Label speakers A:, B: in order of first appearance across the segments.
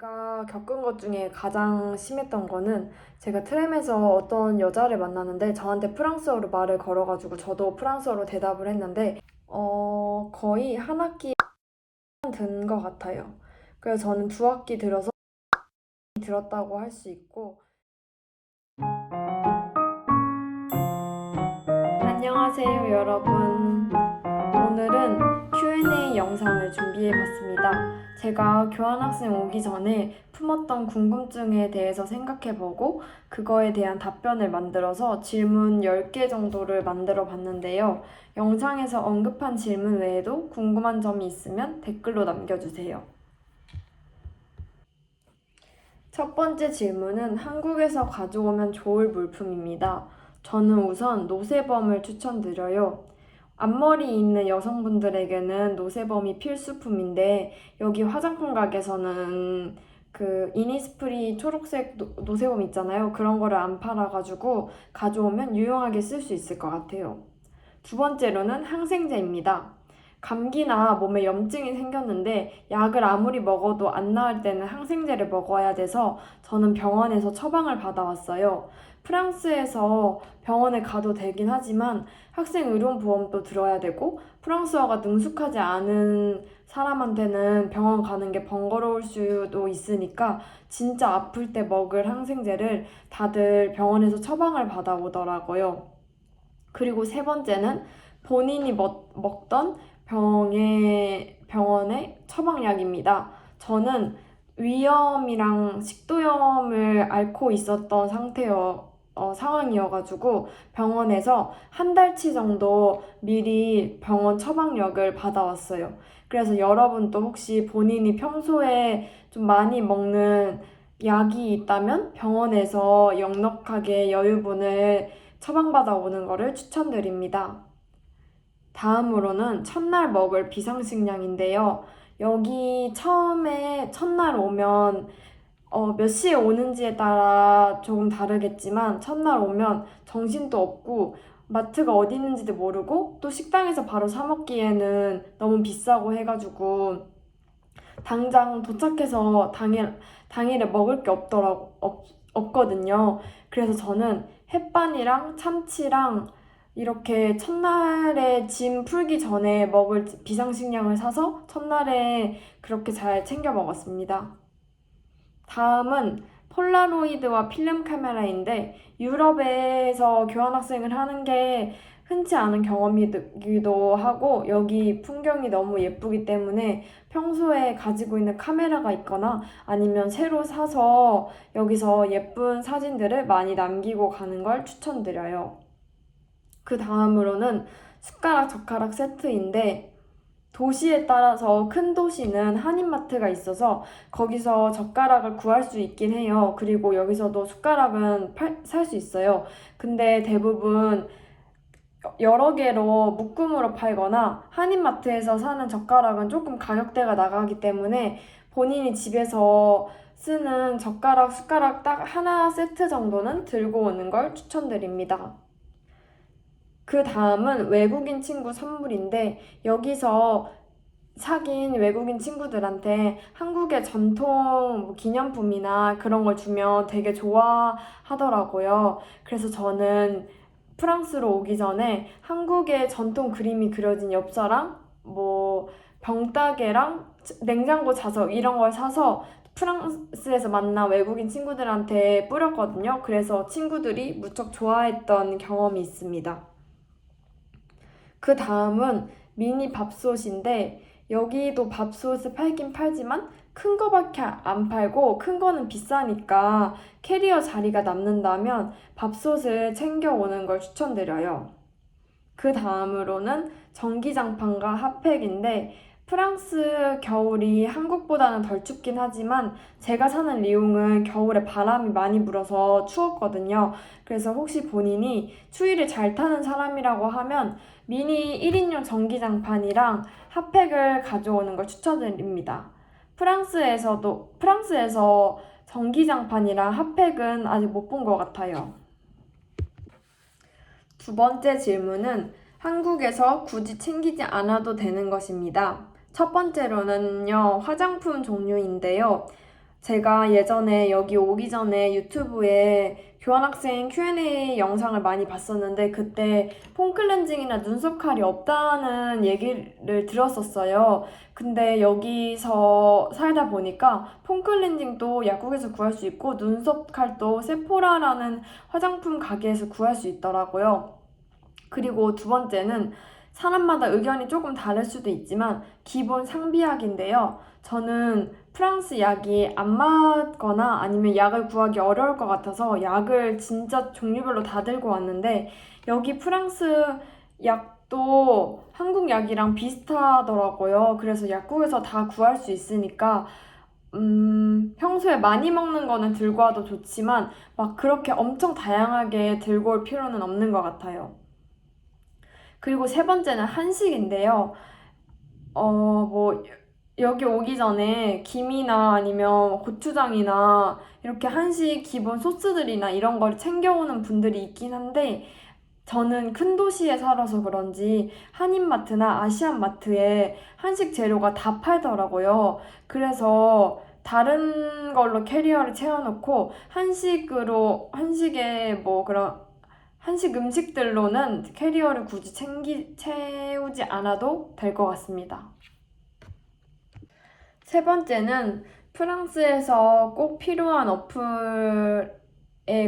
A: 제가 겪은 것 중에 가장 심했던 거는 제가 트램에서 어떤 여자를 만나는데 저한테 프랑스어로 말을 걸어가지고 저도 프랑스어로 대답을 했는데 거의 한 학기 든 것 같아요. 그래서 저는 두 학기 들어서 들었다고 할 수 있고. 안녕하세요, 여러분. 오늘은 Q&A 영상을 준비해봤습니다. 제가 교환학생 오기 전에 품었던 궁금증에 대해서 생각해보고 그거에 대한 답변을 만들어서 질문 10개 정도를 만들어 봤는데요. 영상에서 언급한 질문 외에도 궁금한 점이 있으면 댓글로 남겨주세요. 첫 번째 질문은 한국에서 가져오면 좋을 물품입니다. 저는 우선 노세범을 추천드려요. 앞머리 있는 여성분들에게는 노세범이 필수품인데 여기 화장품 가게에서는 그 이니스프리 초록색 노세범 있잖아요. 그런 거를 안 팔아가지고 가져오면 유용하게 쓸 수 있을 것 같아요. 두 번째로는 항생제입니다. 감기나 몸에 염증이 생겼는데 약을 아무리 먹어도 안 나을 때는 항생제를 먹어야 돼서 저는 병원에서 처방을 받아왔어요. 프랑스에서 병원에 가도 되긴 하지만 학생 의료보험도 들어야 되고 프랑스어가 능숙하지 않은 사람한테는 병원 가는 게 번거로울 수도 있으니까 진짜 아플 때 먹을 항생제를 다들 병원에서 처방을 받아오더라고요. 그리고 세 번째는 본인이 먹던 병원의 처방약입니다. 저는 위염이랑 식도염을 앓고 있었던 상황이어가지고 병원에서 한 달치 정도 미리 병원 처방약을 받아왔어요. 그래서 여러분도 혹시 본인이 평소에 좀 많이 먹는 약이 있다면 병원에서 넉넉하게 여유분을 처방받아 오는 것을 추천드립니다. 다음으로는 첫날 먹을 비상식량인데요. 여기 처음에 첫날 오면 몇 시에 오는지에 따라 조금 다르겠지만 첫날 오면 정신도 없고 마트가 어디 있는지도 모르고 또 식당에서 바로 사 먹기에는 너무 비싸고 해가지고 당장 도착해서 당일에 먹을 게 없거든요. 그래서 저는 햇반이랑 참치랑 이렇게 첫날에 짐 풀기 전에 먹을 비상식량을 사서 첫날에 그렇게 잘 챙겨 먹었습니다. 다음은 폴라로이드와 필름 카메라인데 유럽에서 교환학생을 하는 게 흔치 않은 경험이기도 하고 여기 풍경이 너무 예쁘기 때문에 평소에 가지고 있는 카메라가 있거나 아니면 새로 사서 여기서 예쁜 사진들을 많이 남기고 가는 걸 추천드려요. 그 다음으로는 숟가락 젓가락 세트인데 도시에 따라서 큰 도시는 한인마트가 있어서 거기서 젓가락을 구할 수 있긴 해요. 그리고 여기서도 숟가락은 살 수 있어요. 근데 대부분 여러 개로 묶음으로 팔거나 한인마트에서 사는 젓가락은 조금 가격대가 나가기 때문에 본인이 집에서 쓰는 젓가락, 숟가락 딱 하나 세트 정도는 들고 오는 걸 추천드립니다. 그 다음은 외국인 친구 선물인데 여기서 사귄 외국인 친구들한테 한국의 전통 기념품이나 그런 걸 주면 되게 좋아하더라고요. 그래서 저는 프랑스로 오기 전에 한국의 전통 그림이 그려진 엽서랑 병따개랑 냉장고 자석 이런 걸 사서 프랑스에서 만난 외국인 친구들한테 뿌렸거든요. 그래서 친구들이 무척 좋아했던 경험이 있습니다. 그 다음은 미니 밥솥인데 여기도 밥솥을 팔긴 팔지만 큰 거밖에 안 팔고 큰 거는 비싸니까 캐리어 자리가 남는다면 밥솥을 챙겨오는 걸 추천드려요. 그 다음으로는 전기장판과 핫팩인데 프랑스 겨울이 한국보다는 덜 춥긴 하지만 제가 사는 리옹은 겨울에 바람이 많이 불어서 추웠거든요. 그래서 혹시 본인이 추위를 잘 타는 사람이라고 하면 미니 1인용 전기장판이랑 핫팩을 가져오는 걸 추천드립니다. 프랑스에서 전기장판이랑 핫팩은 아직 못 본 것 같아요. 두 번째 질문은 한국에서 굳이 챙기지 않아도 되는 것입니다. 첫 번째로는요, 화장품 종류인데요. 제가 예전에 여기 오기 전에 유튜브에 교환학생 Q&A 영상을 많이 봤었는데 그때 폼 클렌징이나 눈썹 칼이 없다는 얘기를 들었었어요. 근데 여기서 살다 보니까 폼 클렌징도 약국에서 구할 수 있고 눈썹 칼도 세포라라는 화장품 가게에서 구할 수 있더라고요. 그리고 두 번째는 사람마다 의견이 조금 다를 수도 있지만 기본 상비약인데요. 저는 프랑스 약이 안 맞거나 아니면 약을 구하기 어려울 것 같아서 약을 진짜 종류별로 다 들고 왔는데 여기 프랑스 약도 한국 약이랑 비슷하더라고요. 그래서 약국에서 다 구할 수 있으니까 평소에 많이 먹는 거는 들고 와도 좋지만 막 그렇게 엄청 다양하게 들고 올 필요는 없는 것 같아요. 그리고 세 번째는 한식인데요. 뭐, 여기 오기 전에 김이나 아니면 고추장이나 이렇게 한식 기본 소스들이나 이런 걸 챙겨오는 분들이 있긴 한데, 저는 큰 도시에 살아서 그런지 한인마트나 아시안마트에 한식 재료가 다 팔더라고요. 그래서 다른 걸로 캐리어를 채워놓고 한식에 뭐 그런 한식 음식들로는 캐리어를 굳이 채우지 않아도 될 것 같습니다. 세 번째는 프랑스에서 꼭 필요한 어플에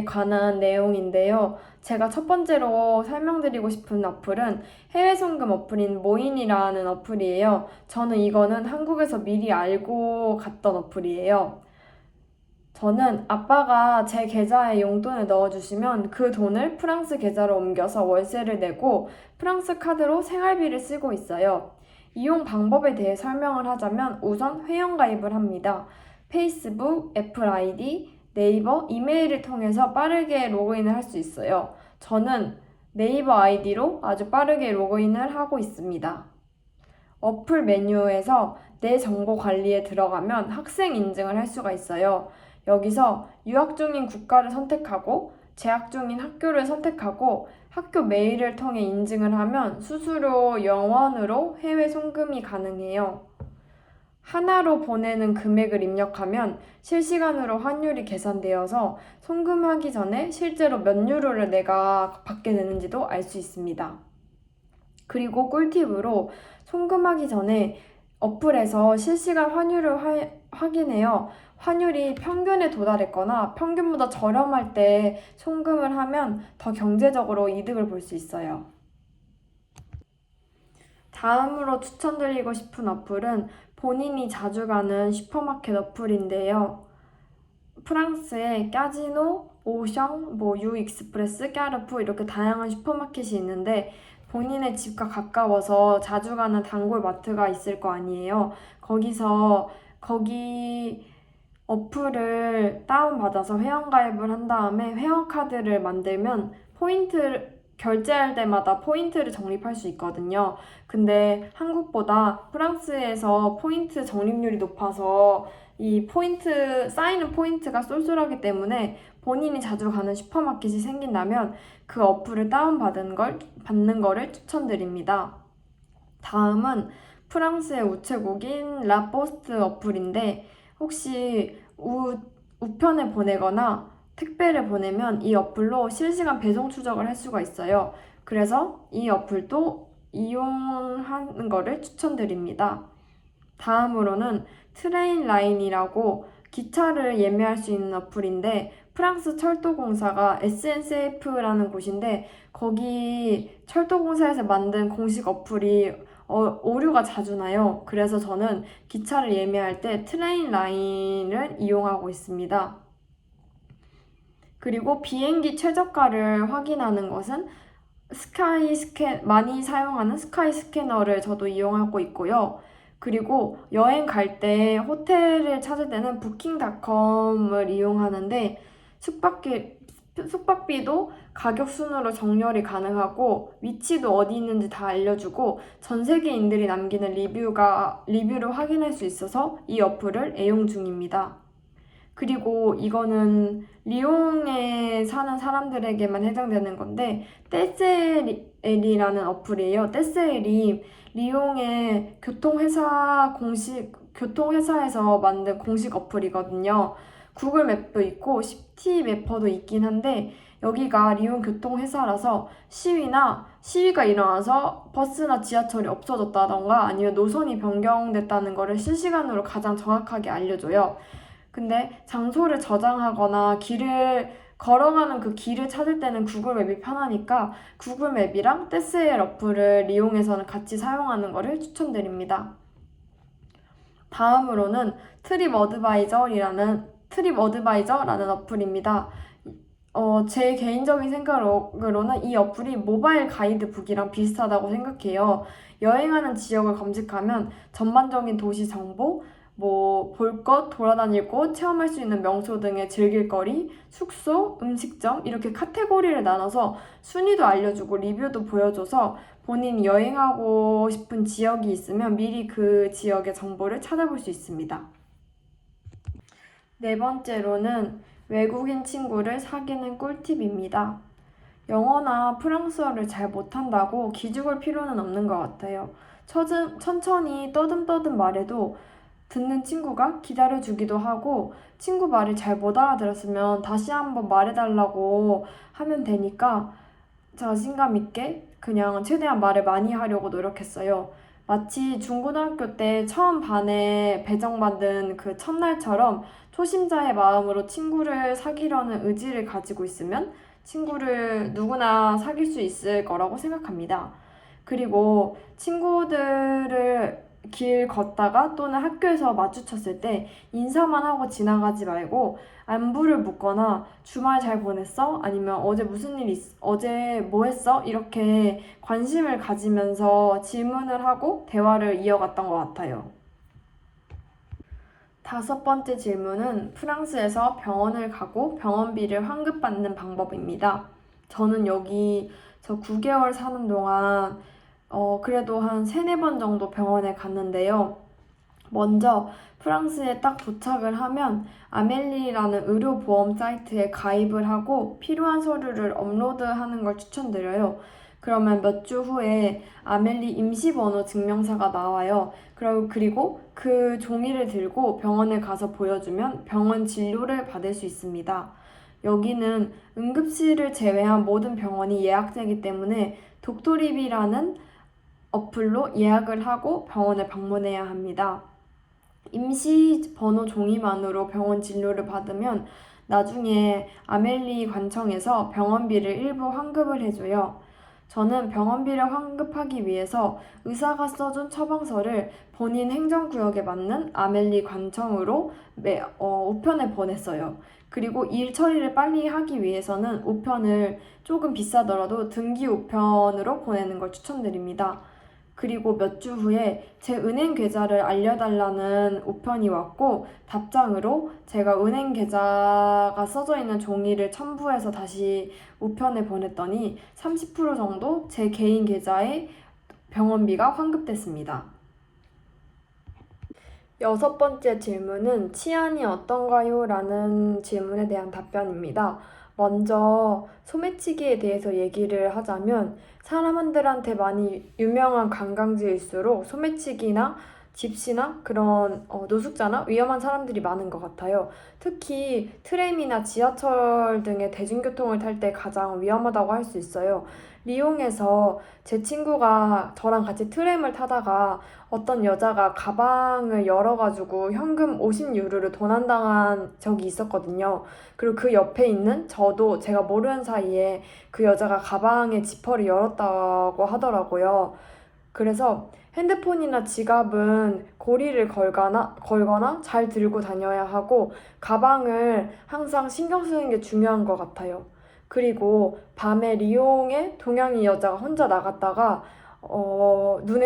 A: 관한 내용인데요. 제가 첫 번째로 설명드리고 싶은 어플은 해외 송금 어플인 모인이라는 어플이에요. 저는 이거는 한국에서 미리 알고 갔던 어플이에요. 저는 아빠가 제 계좌에 용돈을 넣어주시면 그 돈을 프랑스 계좌로 옮겨서 월세를 내고 프랑스 카드로 생활비를 쓰고 있어요. 이용 방법에 대해 설명을 하자면 우선 회원가입을 합니다. 페이스북, 애플 아이디, 네이버, 이메일을 통해서 빠르게 로그인을 할 수 있어요. 저는 네이버 아이디로 아주 빠르게 로그인을 하고 있습니다. 어플 메뉴에서 내 정보 관리에 들어가면 학생 인증을 할 수가 있어요. 여기서 유학 중인 국가를 선택하고 재학 중인 학교를 선택하고 학교 메일을 통해 인증을 하면 수수료 0원으로 해외 송금이 가능해요. 하나로 보내는 금액을 입력하면 실시간으로 환율이 계산되어서 송금하기 전에 실제로 몇 유로를 내가 받게 되는지도 알 수 있습니다. 그리고 꿀팁으로 송금하기 전에 어플에서 실시간 환율을 확인해요. 환율이 평균에 도달했거나 평균보다 저렴할 때 송금을 하면 더 경제적으로 이득을 볼 수 있어요. 다음으로 추천드리고 싶은 어플은 본인이 자주 가는 슈퍼마켓 어플인데요. 프랑스에 까지노, 오션, 유익스프레스, 까르푸 이렇게 다양한 슈퍼마켓이 있는데 본인의 집과 가까워서 자주 가는 단골 마트가 있을 거 아니에요. 거기 어플을 다운받아서 회원가입을 한 다음에 회원카드를 만들면 결제할 때마다 포인트를 적립할 수 있거든요. 근데 한국보다 프랑스에서 포인트 적립률이 높아서 쌓이는 포인트가 쏠쏠하기 때문에 본인이 자주 가는 슈퍼마켓이 생긴다면 그 어플을 받는 거를 추천드립니다. 다음은 프랑스의 우체국인 라포스트 어플인데 혹시 우편을 보내거나 택배를 보내면 이 어플로 실시간 배송 추적을 할 수가 있어요. 그래서 이 어플도 이용하는 거를 추천드립니다. 다음으로는 트레인 라인이라고 기차를 예매할 수 있는 어플인데 프랑스 철도공사가 SNCF라는 곳인데 거기 철도공사에서 만든 공식 어플이 오류가 자주 나요. 그래서 저는 기차를 예매할 때 트레인 라인을 이용하고 있습니다. 그리고 비행기 최저가를 확인하는 것은 많이 사용하는 스카이 스캐너를 저도 이용하고 있고요. 그리고 여행 갈 때 호텔을 찾을 때는 부킹닷컴을 이용하는데 숙박비도 가격 순으로 정렬이 가능하고 위치도 어디 있는지 다 알려주고 전 세계인들이 남기는 리뷰를 확인할 수 있어서 이 어플을 애용 중입니다. 그리고 이거는 리옹에 사는 사람들에게만 해당되는 건데 떼셀이라는 어플이에요. 떼셀이 리옹의 교통회사 교통회사에서 만든 공식 어플이거든요. 구글 맵도 있고 시티 매퍼도 있긴 한데 여기가 리옹 교통회사라서 시위가 일어나서 버스나 지하철이 없어졌다던가 아니면 노선이 변경됐다는 거를 실시간으로 가장 정확하게 알려줘요. 근데 장소를 저장하거나 걸어가는 그 길을 찾을 때는 구글 맵이 편하니까 구글 맵이랑 떼스엘 어플을 이용해서는 같이 사용하는 것을 추천드립니다. 다음으로는 트립 어드바이저라는 어플입니다. 제 개인적인 생각으로는 이 어플이 모바일 가이드북이랑 비슷하다고 생각해요. 여행하는 지역을 검색하면 전반적인 도시 정보, 볼 것, 돌아다닐 곳, 체험할 수 있는 명소 등의 즐길 거리, 숙소, 음식점 이렇게 카테고리를 나눠서 순위도 알려주고 리뷰도 보여줘서 본인이 여행하고 싶은 지역이 있으면 미리 그 지역의 정보를 찾아볼 수 있습니다. 네 번째로는 외국인 친구를 사귀는 꿀팁입니다. 영어나 프랑스어를 잘 못한다고 기죽을 필요는 없는 것 같아요. 천천히 떠듬떠듬 말해도 듣는 친구가 기다려주기도 하고 친구 말을 잘 못 알아들었으면 다시 한번 말해달라고 하면 되니까 자신감 있게 그냥 최대한 말을 많이 하려고 노력했어요. 마치 중고등학교 때 처음 반에 배정받은 그 첫날처럼 초심자의 마음으로 친구를 사귀려는 의지를 가지고 있으면 친구를 누구나 사귈 수 있을 거라고 생각합니다. 그리고 친구들을 길 걷다가 또는 학교에서 마주쳤을 때 인사만 하고 지나가지 말고 안부를 묻거나 주말 잘 보냈어? 아니면 어제 뭐 했어? 이렇게 관심을 가지면서 질문을 하고 대화를 이어갔던 것 같아요. 다섯 번째 질문은 프랑스에서 병원을 가고 병원비를 환급받는 방법입니다. 저는 저 9개월 사는 동안 그래도 한 3-4번 정도 병원에 갔는데요. 먼저 프랑스에 딱 도착을 하면 아멜리라는 의료보험 사이트에 가입을 하고 필요한 서류를 업로드하는 걸 추천드려요. 그러면 몇 주 후에 아멜리 임시번호 증명서가 나와요. 그리고 그 종이를 들고 병원에 가서 보여주면 병원 진료를 받을 수 있습니다. 여기는 응급실을 제외한 모든 병원이 예약제이기 때문에 독토리비라는 어플로 예약을 하고 병원에 방문해야 합니다. 임시 번호 종이만으로 병원 진료를 받으면 나중에 아멜리 관청에서 병원비를 일부 환급을 해줘요. 저는 병원비를 환급하기 위해서 의사가 써준 처방서를 본인 행정구역에 맞는 아멜리 관청으로 우편을 보냈어요. 그리고 일 처리를 빨리 하기 위해서는 우편을 조금 비싸더라도 등기 우편으로 보내는 걸 추천드립니다. 그리고 몇 주 후에 제 은행 계좌를 알려달라는 우편이 왔고 답장으로 제가 은행 계좌가 써져 있는 종이를 첨부해서 다시 우편에 보냈더니 30% 정도 제 개인 계좌에 병원비가 환급됐습니다. 여섯 번째 질문은 치안이 어떤가요? 라는 질문에 대한 답변입니다. 먼저 소매치기에 대해서 얘기를 하자면 사람들한테 많이 유명한 관광지일수록 소매치기나 집시나 그런 노숙자나 위험한 사람들이 많은 것 같아요. 특히 트램이나 지하철 등의 대중교통을 탈 때 가장 위험하다고 할 수 있어요. 리옹에서 제 친구가 저랑 같이 트램을 타다가 어떤 여자가 가방을 열어가지고 현금 50유로를 도난당한 적이 있었거든요. 그리고 그 옆에 있는 저도 제가 모르는 사이에 그 여자가 가방의 지퍼를 열었다고 하더라고요. 그래서 핸드폰이나 지갑은 고리를 걸거나 잘 들고 다녀야 하고 가방을 항상 신경 쓰는 게 중요한 것 같아요. 그리고 밤에 리옹에 동양인 여자가 혼자 나갔다가 어떤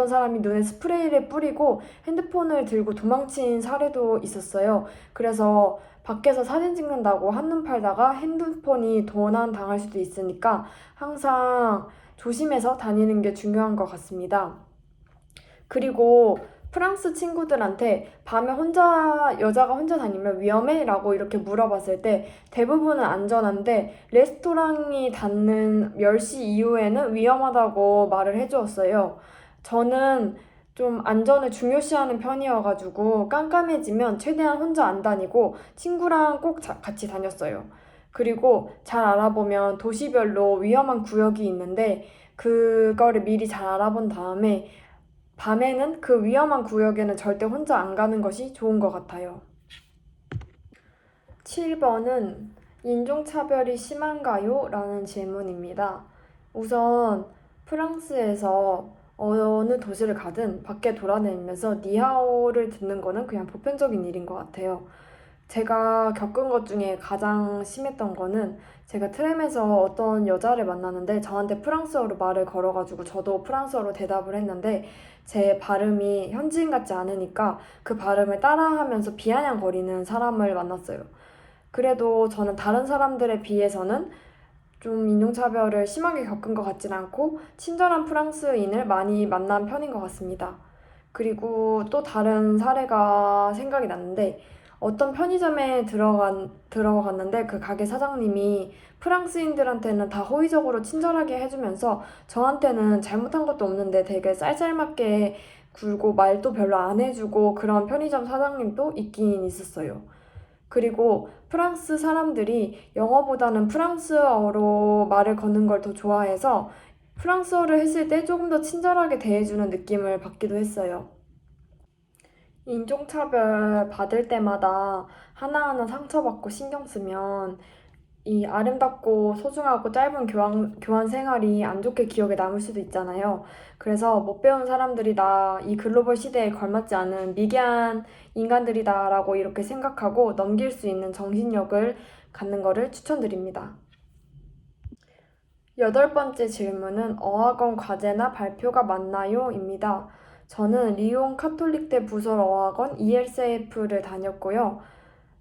A: 사람이 눈에 스프레이를 뿌리고 핸드폰을 들고 도망친 사례도 있었어요. 그래서 밖에서 사진 찍는다고 한눈 팔다가 핸드폰이 도난 당할 수도 있으니까 항상 조심해서 다니는 게 중요한 것 같습니다. 그리고 프랑스 친구들한테 밤에 여자가 혼자 다니면 위험해? 라고 이렇게 물어봤을 때 대부분은 안전한데 레스토랑이 닫는 10시 이후에는 위험하다고 말을 해주었어요. 저는 좀 안전을 중요시하는 편이어가지고 깜깜해지면 최대한 혼자 안 다니고 친구랑 꼭 같이 다녔어요. 그리고 잘 알아보면 도시별로 위험한 구역이 있는데 그거를 미리 잘 알아본 다음에 밤에는 그 위험한 구역에는 절대 혼자 안 가는 것이 좋은 것 같아요. 7번은 인종차별이 심한가요? 라는 질문입니다. 우선 프랑스에서 어느 도시를 가든 밖에 돌아다니면서 니하오를 듣는 거는 그냥 보편적인 일인 것 같아요. 제가 겪은 것 중에 가장 심했던 거는 제가 트램에서 어떤 여자를 만났는데 저한테 프랑스어로 말을 걸어가지고 저도 프랑스어로 대답을 했는데 제 발음이 현지인 같지 않으니까 그 발음을 따라하면서 비아냥거리는 사람을 만났어요. 그래도 저는 다른 사람들에 비해서는 좀 인종차별을 심하게 겪은 것 같진 않고 친절한 프랑스인을 많이 만난 편인 것 같습니다. 그리고 또 다른 사례가 생각이 났는데 어떤 편의점에 들어갔는데 그 가게 사장님이 프랑스인들한테는 다 호의적으로 친절하게 해주면서 저한테는 잘못한 것도 없는데 되게 쌀쌀맞게 굴고 말도 별로 안 해주고 그런 편의점 사장님도 있긴 있었어요. 그리고 프랑스 사람들이 영어보다는 프랑스어로 말을 거는 걸 더 좋아해서 프랑스어를 했을 때 조금 더 친절하게 대해주는 느낌을 받기도 했어요. 인종차별 받을 때마다 하나하나 상처받고 신경 쓰면 이 아름답고 소중하고 짧은 교환 생활이 안 좋게 기억에 남을 수도 있잖아요. 그래서 못 배운 사람들이 다 이 글로벌 시대에 걸맞지 않은 미개한 인간들이다라고 이렇게 생각하고 넘길 수 있는 정신력을 갖는 거를 추천드립니다. 8번째 질문은 어학원 과제나 발표가 맞나요? 입니다. 저는 리옹 카톨릭대 부설 어학원 ELCF를 다녔고요.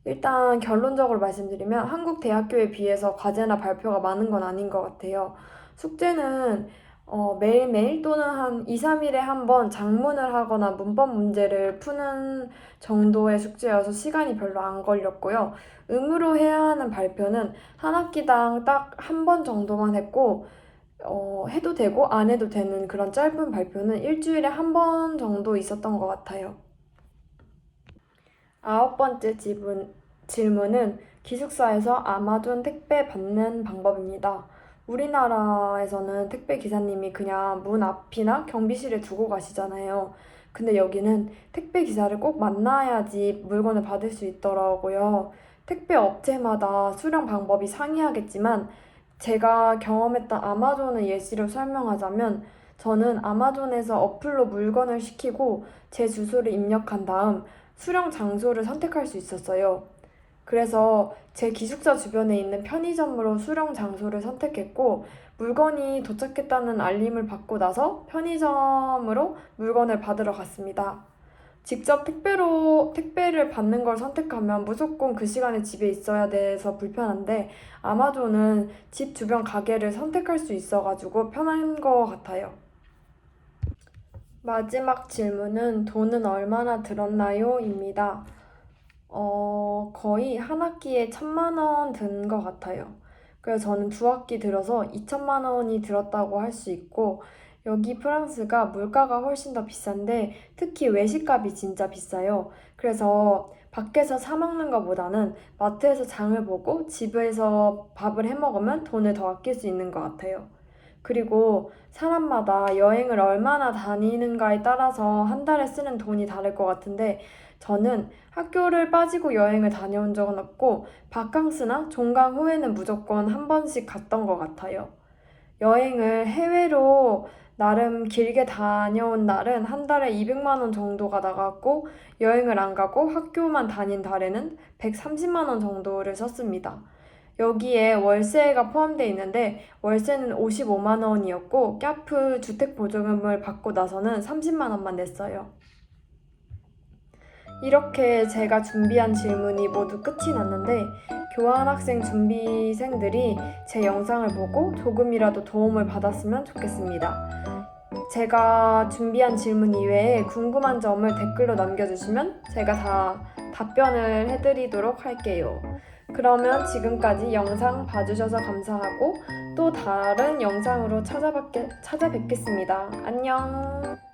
A: 일단 결론적으로 말씀드리면 한국 대학교에 비해서 과제나 발표가 많은 건 아닌 것 같아요. 숙제는 매일매일 또는 한 2, 3일에 한 번 장문을 하거나 문법 문제를 푸는 정도의 숙제여서 시간이 별로 안 걸렸고요. 의무로 해야 하는 발표는 한 학기당 딱 한 번 정도만 했고 해도 되고 안 해도 되는 그런 짧은 발표는 일주일에 한 번 정도 있었던 것 같아요. 9번째 질문은 기숙사에서 아마존 택배 받는 방법입니다. 우리나라에서는 택배 기사님이 그냥 문 앞이나 경비실에 두고 가시잖아요. 근데 여기는 택배 기사를 꼭 만나야지 물건을 받을 수 있더라고요. 택배 업체마다 수령 방법이 상이하겠지만 제가 경험했던 아마존의 예시를 설명하자면 저는 아마존에서 어플로 물건을 시키고 제 주소를 입력한 다음 수령 장소를 선택할 수 있었어요. 그래서 제 기숙사 주변에 있는 편의점으로 수령 장소를 선택했고 물건이 도착했다는 알림을 받고 나서 편의점으로 물건을 받으러 갔습니다. 직접 택배를 받는 걸 선택하면 무조건 그 시간에 집에 있어야 돼서 불편한데 아마존은 집 주변 가게를 선택할 수 있어가지고 편한 것 같아요. 마지막 질문은 돈은 얼마나 들었나요? 입니다. 거의 한 학기에 1,000만 원 든 것 같아요. 그래서 저는 두 학기 들어서 2천만 원이 들었다고 할 수 있고, 여기 프랑스가 물가가 훨씬 더 비싼데, 특히 외식값이 진짜 비싸요. 그래서 밖에서 사 먹는 것보다는 마트에서 장을 보고 집에서 밥을 해 먹으면 돈을 더 아낄 수 있는 것 같아요. 그리고 사람마다 여행을 얼마나 다니는가에 따라서 한 달에 쓰는 돈이 다를 것 같은데, 저는 학교를 빠지고 여행을 다녀온 적은 없고 바캉스나 종강 후에는 무조건 한 번씩 갔던 것 같아요. 여행을 해외로 나름 길게 다녀온 날은 한 달에 200만 원 정도가 나갔고 여행을 안 가고 학교만 다닌 달에는 130만 원 정도를 썼습니다. 여기에 월세가 포함되어 있는데 월세는 55만 원이었고 카프 주택보조금을 받고 나서는 30만 원만 냈어요. 이렇게 제가 준비한 질문이 모두 끝이 났는데 교환학생 준비생들이 제 영상을 보고 조금이라도 도움을 받았으면 좋겠습니다. 제가 준비한 질문 이외에 궁금한 점을 댓글로 남겨주시면 제가 다 답변을 해드리도록 할게요. 그러면 지금까지 영상 봐주셔서 감사하고 또 다른 영상으로 찾아뵙겠습니다. 안녕!